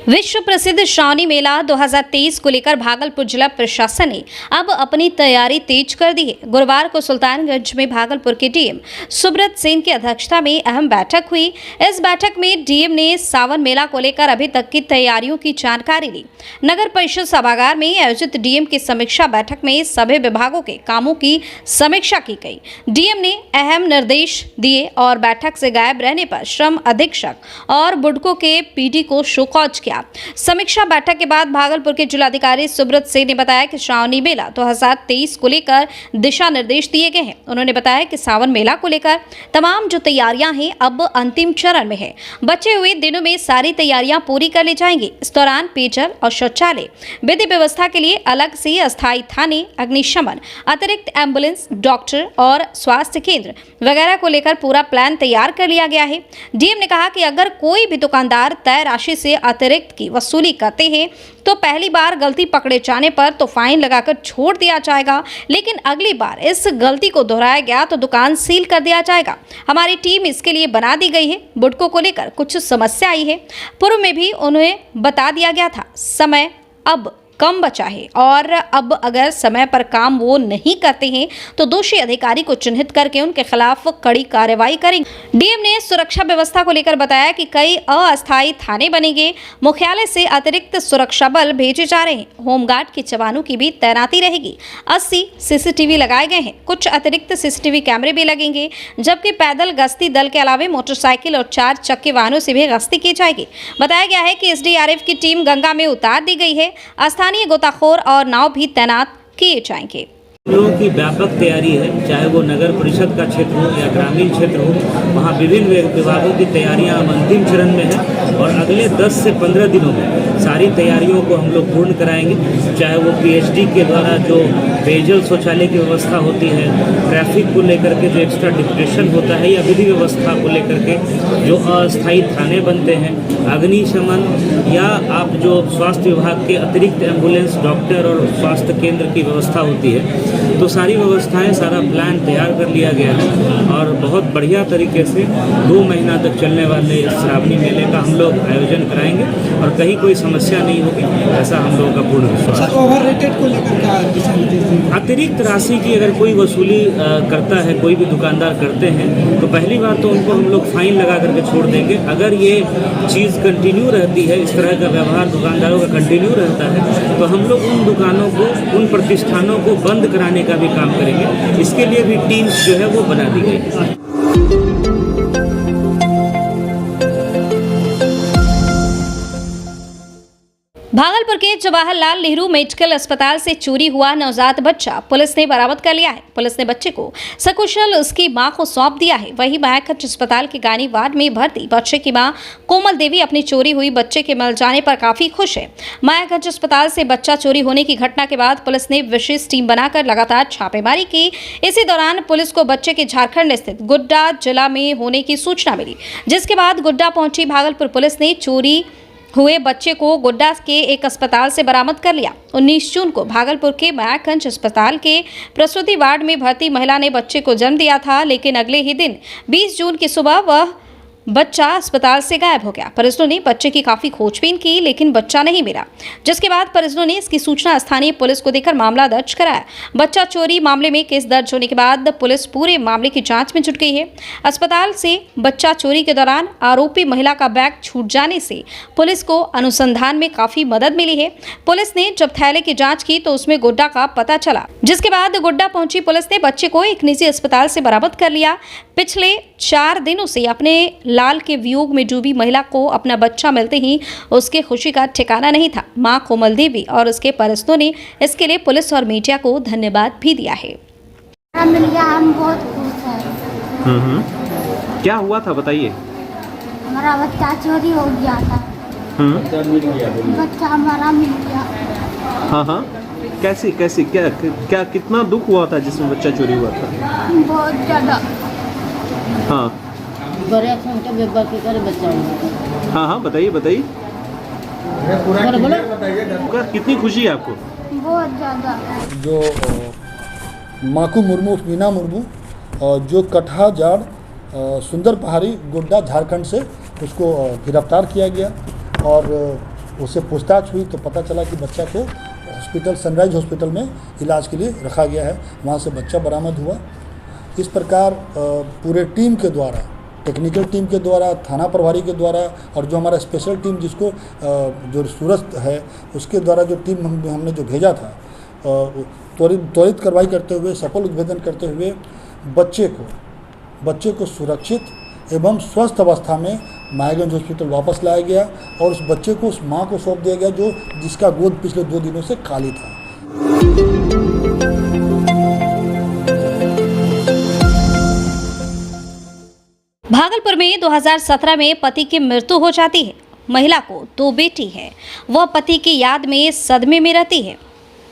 विश्व प्रसिद्ध श्रावणी मेला 2023 को लेकर भागलपुर जिला प्रशासन ने अब अपनी तैयारी तेज कर दी है। गुरुवार को सुल्तानगंज में भागलपुर के डीएम सुब्रत सेन की अध्यक्षता में अहम बैठक हुई। इस बैठक में डीएम ने सावन मेला को लेकर अभी तक की तैयारियों की जानकारी ली। नगर परिषद सभागार में आयोजित डीएम की समीक्षा बैठक में सभी विभागों के कामों की समीक्षा की गई। डीएम ने अहम निर्देश दिए और बैठक से गायब रहने पर श्रम अधीक्षक और बुडको के पीडी को शोकॉज किया। समीक्षा बैठक के बाद भागलपुर के जिलाधिकारी सुब्रत सेन ने बताया कि श्रावणी मेला 2023 को लेकर दिशा निर्देश दिए गए हैं। उन्होंने बताया कि सावन मेला को लेकर तमाम जो तैयारियां हैं अब अंतिम चरण में है। बचे हुए दिनों में सारी तैयारियां पूरी कर ली जाएंगी। इस दौरान पेयजल और शौचालय विधि व्यवस्था के लिए अलग से अस्थायी थाने, अग्निशमन, अतिरिक्त एम्बुलेंस, डॉक्टर और स्वास्थ्य केंद्र वगैरह को लेकर पूरा प्लान तैयार कर लिया गया है। डीएम ने कहा कि अगर कोई भी दुकानदार तय राशि से अतिरिक्त की वसूली करते हैं तो पहली बार गलती पकड़े जाने पर तो फाइन लगाकर छोड़ दिया जाएगा, लेकिन अगली बार इस गलती को दोहराया गया तो दुकान सील कर दिया जाएगा। हमारी टीम इसके लिए बना दी गई है। बुडको को लेकर कुछ समस्या आई है, पूर्व में भी उन्हें बता दिया गया था। समय अब कम बचा है और अब अगर समय पर काम वो नहीं करते हैं तो दोषी अधिकारी को चिन्हित करके उनके खिलाफ कड़ी कार्रवाई करेंगे। डीएम ने सुरक्षा व्यवस्था को लेकर बताया कि कई अस्थायी थाने बनेंगे। मुख्यालय से अतिरिक्त सुरक्षा बल भेजे जा रहे हैं। होमगार्ड के जवानों की भी तैनाती रहेगी। 80 सीसीटीवी लगाए गए हैं। कुछ अतिरिक्त सीसीटीवी कैमरे भी लगेंगे, जबकि पैदल गश्ती दल के अलावा मोटरसाइकिल और 4 चक्के वाहनों से भी गश्ती की जाएगी। बताया गया है कि एसडीआरएफ की टीम गंगा में उतार दी गई है। स्थानीय गोताखोर और नाव भी तैनात किए जाएंगे। लोगों की व्यापक तैयारी है, चाहे वो नगर परिषद का क्षेत्र हो या ग्रामीण क्षेत्र हो। वहाँ विभिन्न विभागों की तैयारियां अब अंतिम चरण में है और अगले 10 से 15 दिनों में सारी तैयारियों को हम लोग पूर्ण कराएंगे। चाहे वो पीएचडी के द्वारा जो पेयजल शौचालय की व्यवस्था होती है, ट्रैफिक को लेकर के जो एक्स्ट्रा डिप्रेशन होता है, या विधि व्यवस्था को लेकर के जो अस्थायी थाने बनते हैं, अग्निशमन, या आप जो स्वास्थ्य विभाग के अतिरिक्त एम्बुलेंस, डॉक्टर और स्वास्थ्य केंद्र की व्यवस्था होती है, तो सारी व्यवस्थाएं, सारा प्लान तैयार कर लिया गया है और बहुत बढ़िया तरीके से 2 महीना तक चलने वाले इस श्रावणी मेले का हम लोग आयोजन कराएंगे और कहीं कोई समस्या नहीं होगी, ऐसा हम लोगों का पूर्ण विश्वास है। ओवररेटेड को लेकर क्या दिशा निर्देश दिए? अतिरिक्त राशि की अगर कोई वसूली करता है, कोई भी दुकानदार करते हैं, तो पहली बात तो उनको हम लोग फाइन लगा करके छोड़ देंगे। अगर ये चीज़ कंटिन्यू रहती है, इस तरह का व्यवहार दुकानदारों का कंटिन्यू रहता है, तो हम लोग उन दुकानों को, उन प्रतिष्ठानों को बंद कराने का भी काम करेंगे। इसके लिए भी टीम्स जो है वो बना दी गई है। भागलपुर के जवाहरलाल नेहरू मेडिकल अस्पताल से चोरी हुआ नवजात बच्चा पुलिस ने बरामद कर लिया है। पुलिस ने बच्चे को सकुशल उसकी मां को सौंप दिया है। वहीं मायागंज अस्पताल के गानी वार्ड में भर्ती बच्चे की मां कोमल देवी अपनी चोरी हुई बच्चे के मिल जाने पर काफी खुश है। मायागंज अस्पताल से बच्चा चोरी होने की घटना के बाद पुलिस ने विशेष टीम बनाकर लगातार छापेमारी की। इसी दौरान पुलिस को बच्चे के झारखंड स्थित गोड्डा जिला में होने की सूचना मिली, जिसके बाद गोड्डा पहुंची भागलपुर पुलिस ने चोरी हुए बच्चे को गोड्डा के एक अस्पताल से बरामद कर लिया। 19 जून को भागलपुर के मायागंज अस्पताल के प्रसूति वार्ड में भर्ती महिला ने बच्चे को जन्म दिया था, लेकिन अगले ही दिन 20 जून की सुबह वह बच्चा अस्पताल से गायब हो गया। परिजनों ने बच्चे की काफी खोजबीन की, लेकिन बच्चा नहीं मिला, जिसके बाद परिजनों ने इसकी सूचना स्थानीय पुलिस को देकर मामला दर्ज कराया। बच्चा चोरी मामले में केस दर्ज होने के बाद पुलिस पूरे मामले की जांच में जुट गई है। अस्पताल से बच्चा चोरी के दौरान आरोपी महिला का बैग छूट जाने से पुलिस को अनुसंधान में काफी मदद मिली है। पुलिस ने जब थैले की जाँच की तो उसमें गोड्डा का पता चला, जिसके बाद गोड्डा पहुंची पुलिस ने बच्चे को एक निजी अस्पताल से बरामद कर लिया। पिछले 4 दिनों से अपने लाल के वियोग में डूबी महिला को अपना बच्चा मिलते ही उसके खुशी का ठिकाना नहीं था। मां कोमल देवी और उसके परिजनों ने इसके लिए पुलिस और मीडिया को धन्यवाद भी दिया है। मिल गया, हम बहुत खुश हैं। क्या हुआ था बताइए? हमारा बच्चा चोरी हो गया था। बच्चा हमारा मिल गया। हाँ, कैसे क्या कितना दुख हुआ था जिसमें बच्चा चोरी हुआ था? बहुत ज्यादा। हाँ, हाँ, बताइए। कितनी खुशी है आपको? बहुत ज्यादा। जो माकू मुर्मू, मीना मुर्मू, जो कटहा जाड़ सुंदर पहाड़ी गोड्डा झारखंड से उसको गिरफ्तार किया गया और उससे पूछताछ हुई तो पता चला कि बच्चा को हॉस्पिटल सनराइज हॉस्पिटल में इलाज के लिए रखा गया है, वहाँ से बच्चा बरामद हुआ। इस प्रकार पूरे टीम के द्वारा, टेक्निकल टीम के द्वारा, थाना प्रभारी के द्वारा और जो हमारा स्पेशल टीम जिसको जो सूरत है उसके द्वारा जो टीम हमने जो भेजा था, त्वरित कार्रवाई करते हुए, सफल उद्भेदन करते हुए बच्चे को सुरक्षित एवं स्वस्थ अवस्था में मायागंज हॉस्पिटल वापस लाया गया और उस बच्चे को उस माँ को सौंप दिया गया जिसका गोद पिछले 2 दिनों से खाली था। भागलपुर में 2017 में पति की मृत्यु हो जाती है। महिला को 2 बेटी है। वह पति की याद में सदमे में रहती है।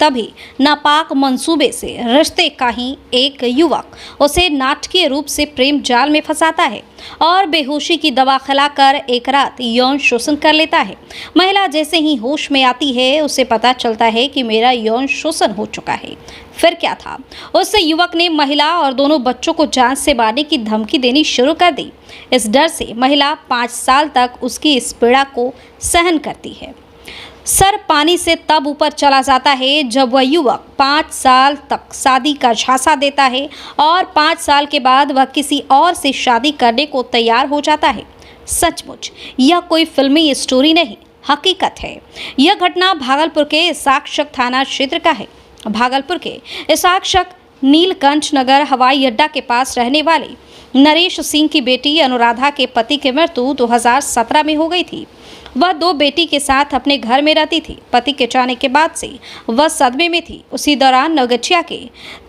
तभी नापाक मंसूबे से रिश्ते का ही एक युवक उसे नाटकीय रूप से प्रेम जाल में फंसाता है और बेहोशी की दवा खिलाकर एक रात यौन शोषण कर लेता है। महिला जैसे ही होश में आती है उसे पता चलता है कि मेरा यौन शोषण हो चुका है। फिर क्या था, उससे युवक ने महिला और दोनों बच्चों को जान से मारने की धमकी देनी शुरू कर दी। इस डर से महिला 5 साल तक उसकी इस पीड़ा को सहन करती है। सर पानी से तब ऊपर चला जाता है जब वह युवक 5 साल तक शादी का झांसा देता है और 5 साल के बाद वह किसी और से शादी करने को तैयार हो जाता है। सचमुच यह कोई फिल्मी स्टोरी नहीं, हकीकत है। यह घटना भागलपुर के इसाकशक थाना क्षेत्र का है। भागलपुर के इसाकशक नीलकंठ नगर हवाई अड्डा के पास रहने वाले नरेश सिंह की बेटी अनुराधा के पति की मृत्यु 2017 में हो गई थी। वह 2 बेटी के साथ अपने घर में रहती थी। पति के जाने के बाद से वह सदमे में थी। उसी दौरान नवगछिया के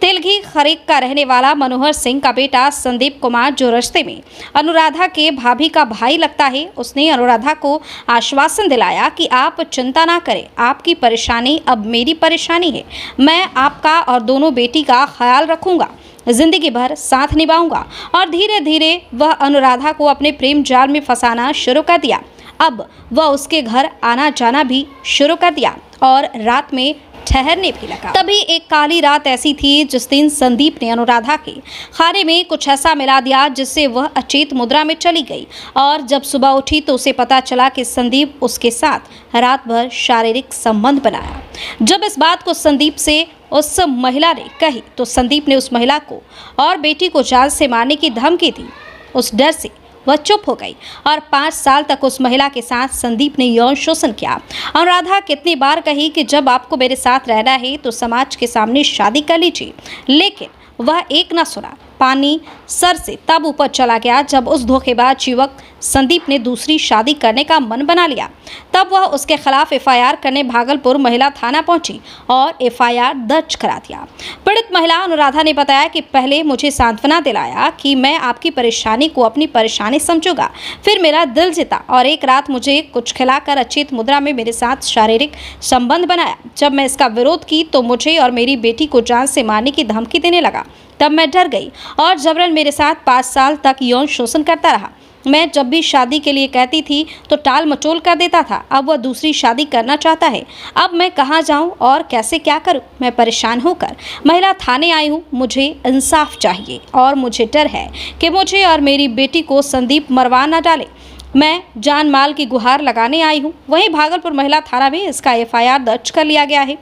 तेलघी खरीक का रहने वाला मनोहर सिंह का बेटा संदीप कुमार, जो रिश्ते में अनुराधा के भाभी का भाई लगता है, उसने अनुराधा को आश्वासन दिलाया कि आप चिंता ना करें, आपकी परेशानी अब मेरी परेशानी है। मैं आपका और दोनों बेटी का ख्याल रखूंगा, जिंदगी भर साथ निभाऊंगा। और धीरे धीरे वह अनुराधा को अपने प्रेम जाल में फंसाना शुरू कर दिया। अब वह उसके घर आना जाना भी शुरू कर दिया और रात में ठहरने भी लगा। तभी एक काली रात ऐसी थी जिस दिन संदीप ने अनुराधा के खाने में कुछ ऐसा मिला दिया जिससे वह अचेत मुद्रा में चली गई। और जब सुबह उठी तो उसे पता चला कि संदीप उसके साथ रात भर शारीरिक संबंध बनाया। जब इस बात को संदीप से उस महिला ने कही तो संदीप ने उस महिला को और बेटी को जान से मारने की धमकी दी। उस डर से वह चुप हो गई और 5 साल तक उस महिला के साथ संदीप ने यौन शोषण किया। अनुराधा कितनी बार कही कि जब आपको मेरे साथ रहना है तो समाज के सामने शादी कर लीजिए, लेकिन वह एक न सुना। पानी सर से तब ऊपर चला गया जब उस धोखेबाज युवक संदीप ने दूसरी शादी करने का मन बना लिया। तब वह उसके खिलाफ एफआईआर करने भागलपुर महिला थाना पहुंची और एफआईआर दर्ज करा दिया। पीड़ित महिला अनुराधा ने बताया कि पहले मुझे सांत्वना दिलाया कि मैं आपकी परेशानी को अपनी परेशानी समझूंगा, फिर मेरा दिल जीता और एक रात मुझे कुछ खिलाकर अचेत मुद्रा में मेरे साथ शारीरिक संबंध बनाया। जब मैं इसका विरोध की तो मुझे और मेरी बेटी को जान से मारने की धमकी देने लगा। तब मैं डर गई और जबरन मेरे साथ 5 साल तक यौन शोषण करता रहा। मैं जब भी शादी के लिए कहती थी तो टाल मटोल कर देता था। अब वह दूसरी शादी करना चाहता है। अब मैं कहाँ जाऊँ और कैसे क्या करूँ? मैं परेशान होकर महिला थाने आई हूँ। मुझे इंसाफ चाहिए और मुझे डर है कि मुझे और मेरी बेटी को संदीप मरवा न डाले। मैं जान माल की गुहार लगाने आई हूँ। वहीं भागलपुर महिला थाना में इसका एफआईआर दर्ज कर लिया गया है।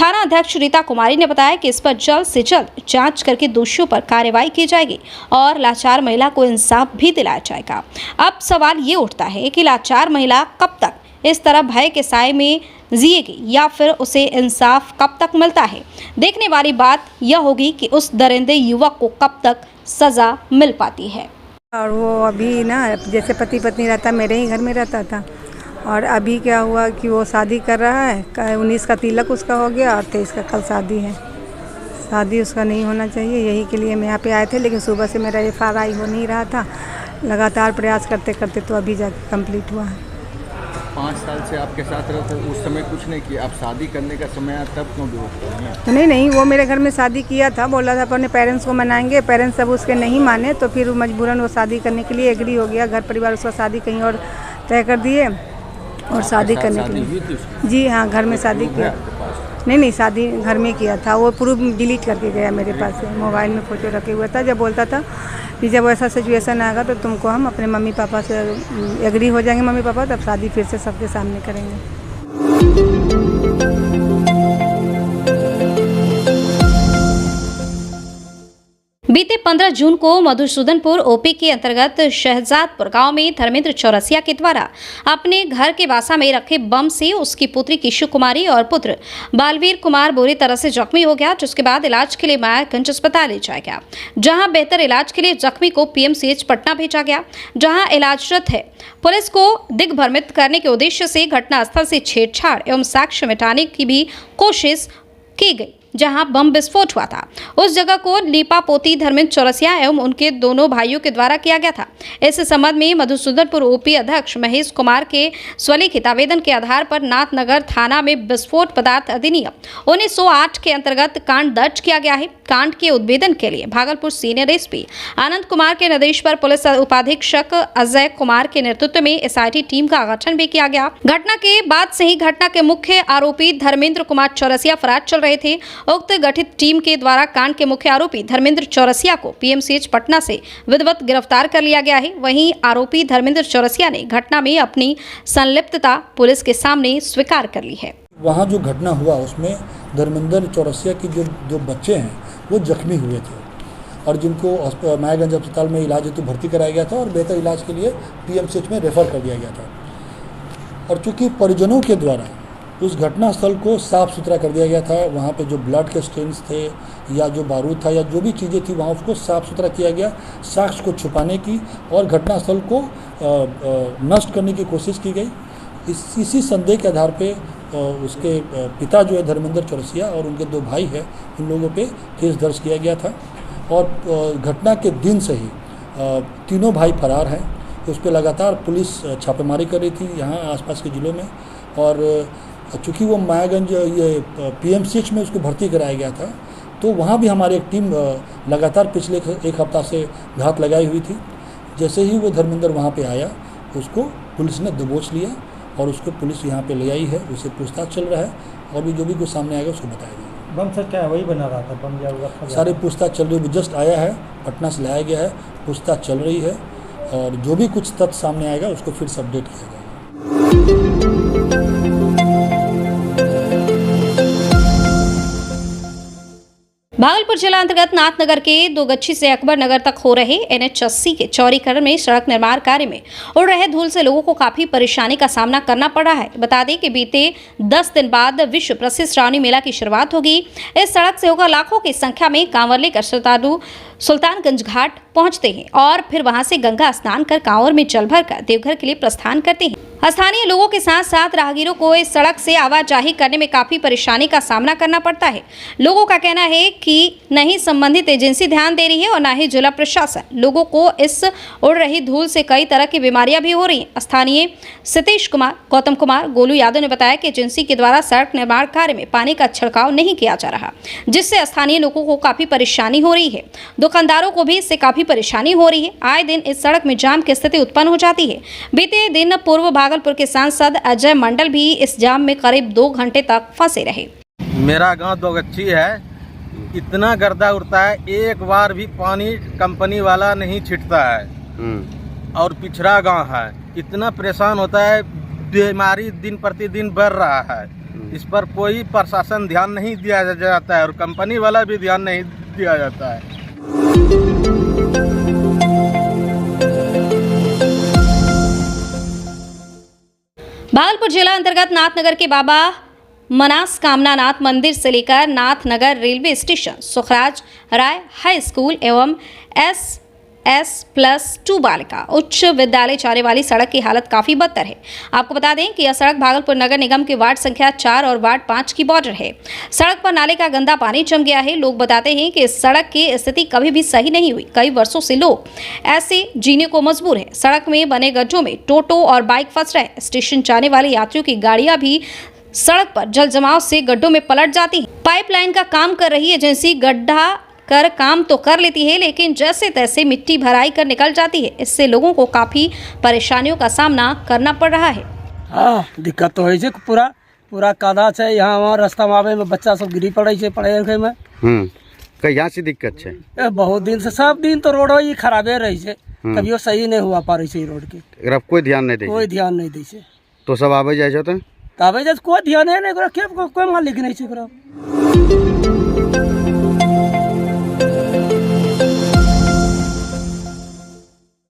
थाना अध्यक्ष रीता कुमारी ने बताया कि इस पर जल्द से जल्द जांच करके दोषियों पर कार्रवाई की जाएगी और लाचार महिला को इंसाफ भी दिलाया जाएगा। अब सवाल ये उठता है कि लाचार महिला कब तक इस तरह भय के साए में जिएगी या फिर उसे इंसाफ कब तक मिलता है? देखने वाली बात यह होगी कि उस दरिंदे युवक को कब तक सजा मिल पाती है। और वो अभी ना जैसे पति पत्नी रहता, मेरे ही घर में रहता था और अभी क्या हुआ कि वो शादी कर रहा है। 19 का तिलक उसका हो गया और 23 का कल शादी है। शादी उसका नहीं होना चाहिए, यही के लिए हम यहाँ पे आए थे। लेकिन सुबह से मेरा एफआईआर हो नहीं रहा था, लगातार प्रयास करते करते तो अभी जाके कंप्लीट हुआ है। 5 साल से आपके साथ रहते, उस समय कुछ नहीं किया, अब शादी करने का समय आया तब क्यों विरोध कर रहे हैं? नहीं, वो मेरे घर में शादी किया था, बोला था अपने पेरेंट्स को मनाएंगे। पेरेंट्स सब उसके नहीं माने तो फिर मजबूरन वो शादी करने के लिए एग्री हो गया। घर परिवार उसका शादी कहीं और तय कर दिए और शादी करने के लिए। जी हाँ, घर में शादी किया। नहीं, शादी घर में किया था। वो प्रूफ डिलीट करके गया मेरे पास से, मोबाइल में फ़ोटो रखे हुआ था। जब बोलता था कि जब ऐसा सिचुएशन आएगा तो तुमको हम अपने मम्मी पापा से एग्री हो जाएंगे, मम्मी पापा, तब शादी फिर से सबके सामने करेंगे। बीते 15 जून को मधुसूदनपुर ओपी के अंतर्गत शहजादपुर गांव में धर्मेंद्र चौरसिया के द्वारा अपने घर के बासा में रखे बम से उसकी पुत्री किशु कुमारी और पुत्र बालवीर कुमार बुरी तरह से जख्मी हो गया, जिसके बाद इलाज के लिए मायागंज अस्पताल ले जाया गया, जहां बेहतर इलाज के लिए जख्मी को पीएमसीएच पटना भेजा गया, जहां इलाजरत है। पुलिस को दिग्भ्रमित करने के उद्देश्य से घटनास्थल से छेड़छाड़ एवं साक्ष्य मिटाने की भी कोशिश की गई, जहां बम विस्फोट हुआ था। उस जगह को लीपापोती धर्मेंद्र चौरसिया एवं उनके दोनों भाइयों के द्वारा किया गया था। इस संबंध में मधुसूदनपुर ओपी अध्यक्ष महेश कुमार के स्वलिखित आवेदन के आधार पर नाथनगर थाना में विस्फोट पदार्थ अधिनियम 1908 के अंतर्गत कांड दर्ज किया गया है। कांड के उद्भेदन के लिए भागलपुर सीनियर एसपी आनंद कुमार के निर्देश पर पुलिस उपाधीक्षक अजय कुमार के नेतृत्व में एसआईटी टीम का गठन भी किया गया। घटना के बाद से ही घटना के मुख्य आरोपी धर्मेंद्र कुमार चौरसिया फरार चल रहे थे। उक्त गठित टीम के द्वारा कांड के मुख्य आरोपी धर्मेंद्र चौरसिया को पीएमसीएच पटना से विधिवत गिरफ्तार कर लिया गया है। वहीं आरोपी धर्मेंद्र चौरसिया ने घटना में अपनी संलिप्तता पुलिस के सामने स्वीकार कर ली है। वहाँ जो घटना हुआ उसमें धर्मेंद्र चौरसिया की जो बच्चे हैं वो जख्मी हुए थे और जिनको मायागंज अस्पताल में इलाज हेतु भर्ती कराया गया था और बेहतर इलाज के लिए पीएमसीएच में रेफर कर दिया गया था। और चूँकि परिजनों के द्वारा उस घटनास्थल को साफ़ सुथरा कर दिया गया था, वहाँ पे जो ब्लड के स्टेन्स थे या जो बारूद था या जो भी चीज़ें थी वहाँ उसको साफ़ सुथरा किया गया, साक्ष्य को छुपाने की और घटनास्थल को नष्ट करने की कोशिश की गई। इसी संदेह के आधार पे उसके पिता जो है धर्मेंद्र चौरसिया और उनके दो भाई हैं, उन लोगों पे केस दर्ज किया गया था और घटना के दिन से ही तीनों भाई फरार हैं। उस पर लगातार पुलिस छापेमारी कर रही थी यहाँ आसपास के ज़िलों में और चूँकि वो मायागंज ये पीएमसीएच में उसको भर्ती कराया गया था तो वहाँ भी हमारी एक टीम लगातार पिछले एक हफ्ता से घात लगाई हुई थी। जैसे ही वो धर्मेंद्र वहाँ पे आया उसको पुलिस ने दबोच लिया और उसको पुलिस यहाँ पे ले आई है, उसे पूछताछ चल रहा है और भी जो भी कुछ सामने आएगा उसको बताया जाएगा। बम सर क्या है, वही बना रहा था बम या सारी पूछताछ चल रही है, जस्ट आया है, पटना से लाया गया है, पूछताछ चल रही है और जो भी कुछ तथ्य सामने आएगा उसको फिर से अपडेट किया जाएगा। भागलपुर जिला अंतर्गत नाथनगर के दोगच्छी से अकबर नगर तक हो रहे NH80 के चौड़ीकरण में सड़क निर्माण कार्य में उड़ रहे धूल से लोगों को काफी परेशानी का सामना करना पड़ रहा है। बता दें कि बीते 10 दिन बाद विश्व प्रसिद्ध श्रावणी मेला की शुरुआत होगी। इस सड़क से होकर लाखों की संख्या में कांवर लेकर श्रद्धालु सुल्तानगंज घाट पहुंचते हैं और फिर वहां से गंगा स्नान कर कांवर में जल भर कर देवघर के लिए प्रस्थान करते हैं। स्थानीय लोगों के साथ साथ राहगीरों को इस सड़क से आवाजाही करने में काफी परेशानी का सामना करना पड़ता है। लोगों का कहना है कि नहीं संबंधित एजेंसी ध्यान दे रही है और न ही जिला प्रशासन। लोगों को इस उड़ रही धूल से कई तरह की बीमारियां भी हो रही हैं। स्थानीय सतीश कुमार, गौतम कुमार, गोलू यादव ने बताया कि एजेंसी के द्वारा सड़क निर्माण कार्य में पानी का छिड़काव नहीं किया जा रहा, जिससे स्थानीय लोगों को काफी परेशानी हो रही है। दुकानदारों को भी इससे काफी परेशानी हो रही है। आए दिन इस सड़क में जाम की स्थिति उत्पन्न हो जाती है। बीते दिन पूर्व भागलपुर के सांसद अजय मंडल भी इस जाम में करीब 2 घंटे तक फंसे रहे। मेरा गांव दोगच्छी है, इतना गर्दा उड़ता है, एक बार भी पानी कंपनी वाला नहीं छिटता है और पिछड़ा गांव है, इतना परेशान होता है, बीमारी दिन प्रतिदिन बढ़ रहा है। इस पर कोई प्रशासन ध्यान नहीं दिया जाता है और कंपनी वाला भी ध्यान नहीं दिया जाता है। भागलपुर जिला अंतर्गत नाथनगर के बाबा मनस्कामना नाथ मंदिर से लेकर नाथनगर रेलवे स्टेशन, सुखराज राय हाई स्कूल एवं SS+2 बालिका उच्च विद्यालय जाने वाली सड़क की हालत काफी बदतर है। आपको बता दें कि यह सड़क भागलपुर नगर निगम के वार्ड संख्या 4 और वार्ड 5 की बॉर्डर है। सड़क पर नाले का गंदा पानी जम गया है। लोग बताते हैं कि इस सड़क की स्थिति कभी भी सही नहीं हुई। कई वर्षों से लोग ऐसे जीने को मजबूर हैं। सड़क में बने गड्ढों में टोटो और बाइक फंस रहे। स्टेशन जाने वाले यात्रियों की गाड़ियां भी सड़क पर जल जमाव से गड्ढों में पलट जाती हैं। पाइपलाइन का काम कर रही एजेंसी गड्ढा कर काम तो कर लेती है, लेकिन जैसे तैसे मिट्टी भराई कर निकल जाती है। इससे लोगों को काफी परेशानियों का सामना करना पड़ रहा है। हाँ, दिक्कत तो है पूरा कादा है यहाँ वहाँ रास्ता में आवे में बच्चा सब गिरी पड़े है पढ़े लिखे में। कहिया से दिक्कत है? बहुत दिन से, सब दिन तो रोड ही खराबे रही है, कभियो सही नहीं हुआ पा रही है रोड की। कोई ध्यान नहीं दे, कोई ध्यान नहीं दे तो सब आवे जाए कोई ध्यान है नहीं, कोई मालिक नहीं।